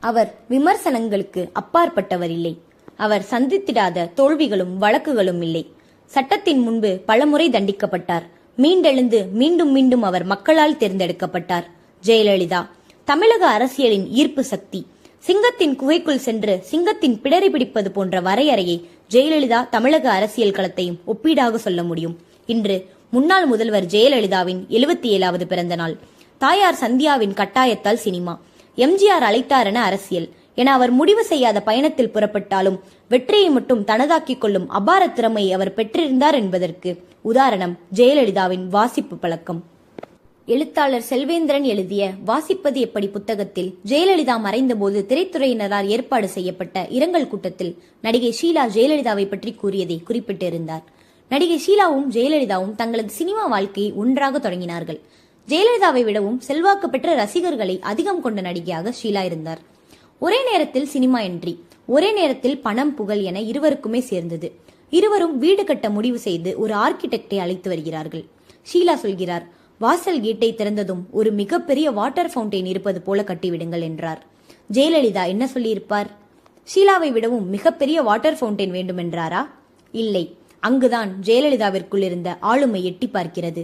அவர் விமர்சனங்களுக்கு அப்பாற்பட்டவர் இல்லை. அவர் சந்தித்திடாத தோல்விகளும் வழக்குகளும் இல்லை. சட்டத்தின் முன்பு பலமுறை தண்டிக்கப்பட்டார். மீண்டெழுந்து மீண்டும் மீண்டும் அவர் மக்களால் தேர்ந்தெடுக்கப்பட்டார். ஜெயலலிதா தமிழக அரசியலின் ஈர்ப்பு சக்தி. சிங்கத்தின் குகைக்குள் சென்று சிங்கத்தின் பிடரி பிடிப்பது போன்ற வரையறையை ஜெயலலிதா தமிழக அரசியல் களத்தையும் ஒப்பீடாக சொல்ல முடியும். இன்று முன்னாள் முதல்வர் ஜெயலலிதாவின் 77வது பிறந்த நாள். தாயார் சந்தியாவின் கட்டாயத்தால் சினிமா, எம்ஜிஆர் அழைத்தார் என அரசியல் என அவர் முடிவு செய்யாத பயணத்தில் புறப்பட்டாலும் வெற்றியை மட்டும் தனதாக்கிக் கொள்ளும் அபார திறமையை அவர் பெற்றிருந்தார் என்பதற்கு உதாரணம் ஜெயலலிதாவின் வாசிப்பு பழக்கம். எழுத்தாளர் செல்வேந்திரன் எழுதிய வாசிப்பது எப்படி புத்தகத்தில் ஜெயலலிதா மறைந்தபோது திரைத்துறையினரால் ஏற்பாடு செய்யப்பட்ட இரங்கல் கூட்டத்தில் நடிகை ஷீலா ஜெயலலிதாவை பற்றி கூறியதை குறிப்பிட்டிருந்தார். நடிகை ஷீலாவும் ஜெயலலிதாவும் தங்களது சினிமா வாழ்க்கையை ஒன்றாக தொடங்கினார்கள். ஜெயலலிதாவை விடவும் செல்வாக்கு பெற்ற ரசிகர்களை அதிகம் கொண்ட நடிகையாக ஷீலா இருந்தார். ஒரே நேரத்தில் சினிமா என்ட்ரி, ஒரே நேரத்தில் பணம் புகழ் என இருவருக்குமே சேர்ந்தது. இருவரும் வீடு கட்ட முடிவு செய்து ஒரு ஆர்கிடெக்டை அழைத்து வருகிறார்கள். ஷீலா சொல்கிறார், வாசல் கேட்டை திறந்ததும் ஒரு மிகப்பெரிய வாட்டர் ஃபவுண்டைன் இருப்பது போல கட்டிவிடுங்கள் என்றார். ஜெயலலிதா என்ன சொல்லியிருப்பார்? ஷீலாவை விடவும் மிகப்பெரிய வாட்டர் ஃபவுண்டைன் வேண்டுமென்றாரா? இல்லை. அங்குதான் ஜெயலலிதாவிற்குள் இருந்த ஆளுமை எட்டி பார்க்கிறது.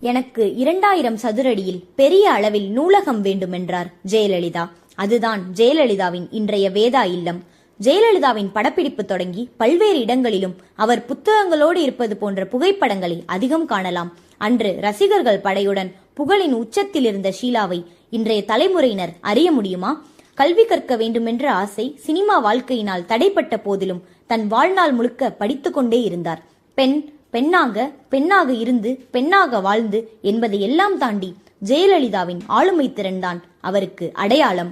எனக்கு 2000 சதுரடியில் பெரிய அளவில் நூலகம் வேண்டுமென்றார் ஜெயலலிதா. அதுதான் ஜெயலலிதாவின் இன்றைய வேதா இல்லம். ஜெயலலிதாவின் படப்பிடிப்பு தொடங்கி பல்வேறு இடங்களிலும் அவர் புத்தகங்களோடு இருப்பது போன்ற புகைப்படங்களை அதிகம் காணலாம். அன்று ரசிகர்கள் படையுடன் புகழின் உச்சத்தில் இருந்த ஷீலாவை இன்றைய தலைமுறையினர் அறிய முடியுமா? கல்வி கற்க வேண்டுமென்ற ஆசை சினிமா வாழ்க்கையினால் தடைப்பட்ட போதிலும் தன் வாழ்நாள் முழுக்க படித்து கொண்டே இருந்தார். பெண்ணாக இருந்து பெண்ணாக வாழ்ந்து என்பதை எல்லாம் தாண்டி ஜெயலலிதாவின் ஆளுமை திறன்தான் அவருக்கு அடையாளம்.